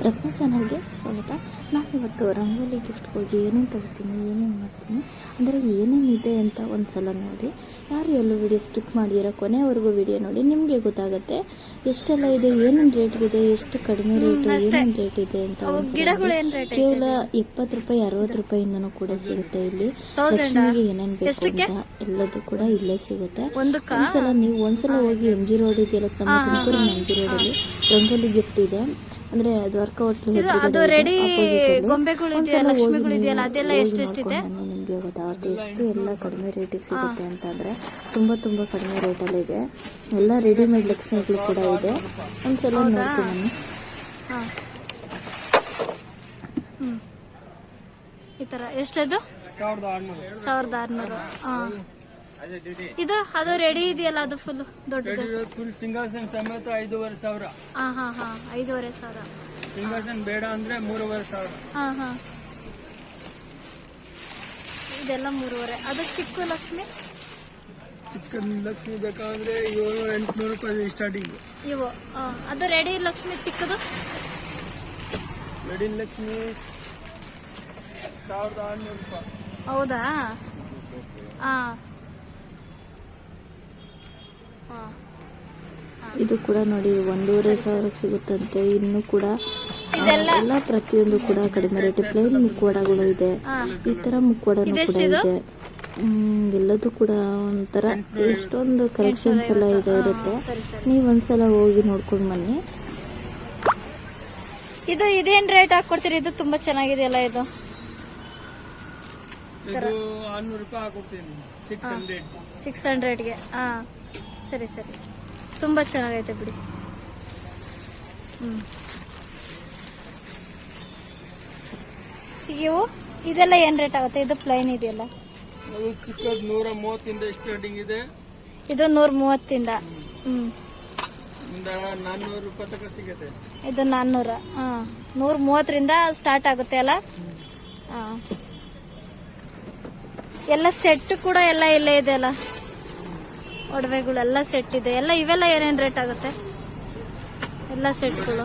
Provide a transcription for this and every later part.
ರತ್ನ ಚಾನಲ್ಗೆ ಸ್ವಾಗತ. ನಾನಿವತ್ತು ರಂಗೋಲಿ ಗಿಫ್ಟ್ಗೆ ಹೋಗಿ ಏನೇನು ತಗೋತೀನಿ, ಏನೇನು ಮಾಡ್ತೀನಿ ಅಂದರೆ ಏನೇನಿದೆ ಅಂತ ಒಂದು ಸಲ ನೋಡಿ. ಯಾರು ಎಲ್ಲೂ ವಿಡಿಯೋ ಸ್ಕಿಪ್ ಮಾಡಿರೋ ಕೊನೆವರೆಗೂ ವಿಡಿಯೋ ನೋಡಿ, ನಿಮಗೆ ಗೊತ್ತಾಗುತ್ತೆ ಎಷ್ಟೆಲ್ಲ ಇದೆ, ಏನೇನು ರೇಟ್ಗಿದೆ, ಎಷ್ಟು ಕಡಿಮೆ ರೇಟು, ಏನೇನು ರೇಟ್ ಇದೆ ಅಂತ. ಕೇವಲ 70 ರೂಪಾಯಿ 60 ರೂಪಾಯಿಂದನೂ ಕೂಡ ಸಿಗುತ್ತೆ ಇಲ್ಲಿ. ಲಕ್ಷ್ಮಿಗೆ ಏನೇನು ಬೇಕು ಅಂತ ಎಲ್ಲದೂ ಕೂಡ ಇಲ್ಲೇ ಸಿಗುತ್ತೆ. ಒಂದ್ಸಲ ಹೋಗಿ MG ರೋಡ್ ಇದೆಯಲ್ಲ, ನಮ್ಮ ತುಮಕೂರು MG ರೋಡಲ್ಲಿ ರಂಗೋಲಿ ಗಿಫ್ಟ್ ಇದೆ. ಅಂದ್ರೆ ದ್ವಾರಕಾ ಹೋಟ್ಲು ನಿಮಗೆ ಗೊತ್ತಾಗುತ್ತೆ ಎಷ್ಟು ಎಲ್ಲ ಕಡಿಮೆ ರೇಟಿಗೆ ಸಿಗುತ್ತೆ ಅಂತ. ಅಂದ್ರೆ ತುಂಬಾ ಕಡಿಮೆ ರೇಟಲ್ಲಿ ಇದೆ. ಎಲ್ಲ ರೆಡಿಮೇಡ್ ಲಕ್ಷ್ಮಿಗಳು ಕೂಡ ಇದೆ. ಒಂದ್ಸಲ ನೋಡ್ತೀನಿ. ಈ ತರ ಎಷ್ಟದು? 1600. ಇದು ಅದು ರೆಡಿ ಇದೆಯಲ್ಲ, ಅದು ಫುಲ್ ದೊಡ್ಡದು. ಫುಲ್ ಸಿಂಗಾಸನ ಸಮೇತ 5,500. 5,500. ಸಿಂಗಾಸನ ಬೇಡ ಅಂದ್ರೆ 3,500. ಇದೆಲ್ಲ 3,500. ಅದು ಚಿಕ್ಕ ಲಕ್ಷ್ಮಿ ಬೇಕಾದ್ರೆ 700-800 ರೂಪಾಯಿ ಸ್ಟಾರ್ಟಿಂಗ್. ಇವು ಅದು ರೆಡಿ ಲಕ್ಷ್ಮಿ ಚಿಕ್ಕದು. ರೆಡಿ ಲಕ್ಷ್ಮಿ 1,600 ರೂಪಾಯಿ. ಹೌದಾ? ಇದು ಕೂಡ ನೋಡಿ 1,500 ಸಿಗುತ್ತಂತೆ. ಇನ್ನು ಕೂಡ ಎಲ್ಲ ಪ್ರತಿಯೊಂದು ಕೂಡ ಕಡಿಮೆ ರೇಟ್. ಪ್ಲೇನ್ ಮುಖವಾಡಗಳು ಇದೆ, ಈ ತರ ಮುಖವಾಡನೂ ಕೂಡ ಇದೆ. ಎಲ್ಲದೂ ಕೂಡ ಒಂಥರ ಎಷ್ಟೊಂದು ಕಲೆಕ್ಷನ್ಸ್ ಎಲ್ಲ ಇರುತ್ತೆ. ನೀವು ಒಂದ್ಸಲ ಹೋಗಿ ನೋಡ್ಕೊಂಡು ಬನ್ನಿ. ಇದೇನ್ ರೇಟ್ ಹಾಕೊಡ್ತೀರಿ? ಇದು ತುಂಬಾ ಚೆನ್ನಾಗಿದೆಯಲ್ಲ. ಇದು 600 ರೂಪಾಯಿ ಹಾಕೊಡ್ತೀನಿ. 600ಗೆ. ಸರಿ. ತುಂಬಾ ಚೆನ್ನಾಗೈತೆ ಬಿಡಿ. ಇವು ಇದೆಲ್ಲ ಏನ್ ರೇಟ್ ಆಗುತ್ತೆ? ಇದು ಪ್ಲೈನ್ ಇದೆಯಲ್ಲ, ಚಿಕ್ಕದು 130 ಸ್ಟಾರ್ಟಿಂಗ್ ಇದೆ. ಇದು 130. 400 ರೂಪಾಯಿ ತನಕ ಸಿಗುತ್ತೆ. ಇದು 400. 130 ಸ್ಟಾರ್ಟ್ ಆಗುತ್ತೆ ಅಲ್ಲ. ಎಲ್ಲ ಸೆಟ್ ಕೂಡ ಎಲ್ಲ ಇಲ್ಲೇ ಇದೆ ಅಲ್ಲ, ಒಡವೆಗಳೆಲ್ಲ ಸೆಟ್ ಇದೆ. ಎಲ್ಲ ಇವೆಲ್ಲ ಏನೇನ್ ರೇಟ್ ಆಗುತ್ತೆ? ಎಲ್ಲ ಸೆಟ್ಗಳು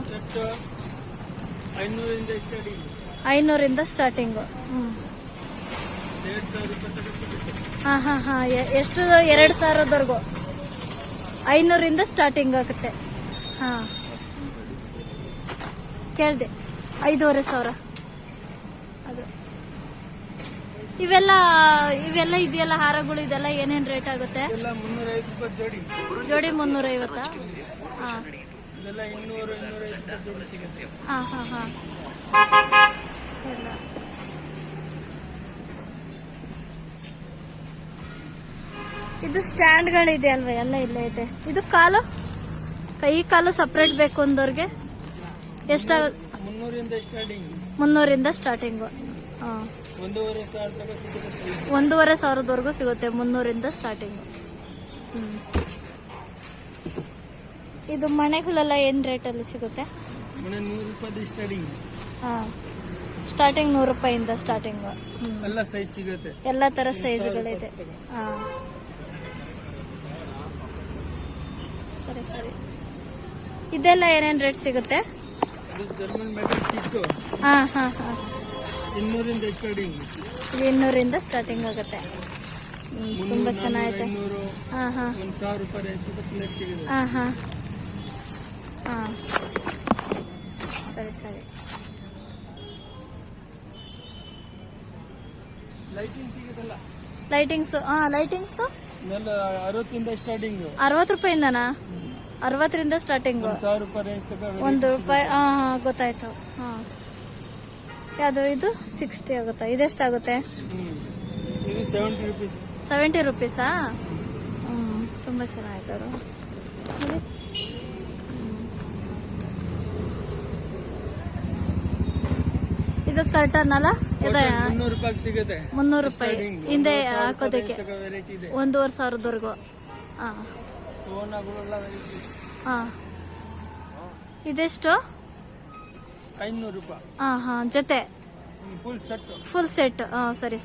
500 ಸ್ಟಾರ್ಟಿಂಗು. ಎಷ್ಟು? 2,000ವರೆಗೂ 500 ಸ್ಟಾರ್ಟಿಂಗ್ ಆಗುತ್ತೆ. ಕೇಳ್ದೆ 5,500. ಅದು ಇವೆಲ್ಲ ಇದೆಯಲ್ಲ ಹಾರಗಳು, ಇದೆಲ್ಲ ಏನೇನ್ ರೇಟ್ ಆಗುತ್ತೆ? ಜೋಡಿ 350. ಇದು ಸ್ಟ್ಯಾಂಡ್ಗಳಿದೆ ಅಲ್ವಾ? ಎಲ್ಲ ಇಲ್ಲೇ ಇದೆ. ಇದು ಕೈ ಕಾಲು ಸಪ್ರೇಟ್ ಬೇಕು ಅಂದವ್ರಿಗೆ ಎಷ್ಟಾಗುತ್ತೆ? 300 ಸ್ಟಾರ್ಟಿಂಗು. 1,500ವರೆಗೂ ಸಿಗುತ್ತೆ. 300 ಸ್ಟಾರ್ಟಿಂಗು. ಇದು ಮನೆಗಳೆಲ್ಲ ಏನ್ ರೇಟ್ ಅಲ್ಲಿ ಸಿಗುತ್ತೆ? ಸ್ಟಾರ್ಟಿಂಗ್ 100 ರೂಪಾಯಿಂದ ಸ್ಟಾರ್ಟಿಂಗ್. ಎಲ್ಲ ತರ ಸೈಜ್ಗಳಿದೆ. ಸರಿ. ಇದೆಲ್ಲ ಏನೇನ್ ರೇಟ್ ಸಿಗುತ್ತೆ? 200 ಸ್ಟಾರ್ಟಿಂಗ್ ಆಗುತ್ತೆ. ತುಂಬಾ ಚೆನ್ನಾಗಿದೆ. ಸರಿ. ಲೈಟಿಂಗ್ಸ್ 60 ರೂಪಾಯಿಂದನಾ? 60 ಸ್ಟಾರ್ಟಿಂಗ್. 1 ರೂಪಾಯಿ. ಗೊತ್ತಾಯ್ತು. ಯಾವುದು? ಇದು 60 ಆಗುತ್ತಾ? ಇದೆಷ್ಟಾಗುತ್ತೆ? 70 ರೂಪೀಸಾ? ತುಂಬಾ ಚೆನ್ನಾಗಿತ್ತು. ಅವರು ಇದು ಕರ್ಟನ್ ಅಲ್ಲ? 300 ರೂಪಾಯಿ ಹಿಂದೆ ಹಾಕೋದಕ್ಕೆ. 1,500ವರೆಗೂ. ಇದೆಷ್ಟು? 500 ರೂಪಾಯಿ. ಜೊತೆ ಫುಲ್ ಸೆಟ್. ಸರಿ.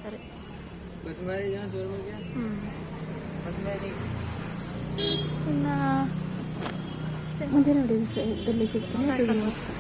ಮುಂದೆ ನೋಡಿ ಸಿಗ್ತೀನಿ. ನಮಸ್ಕಾರ.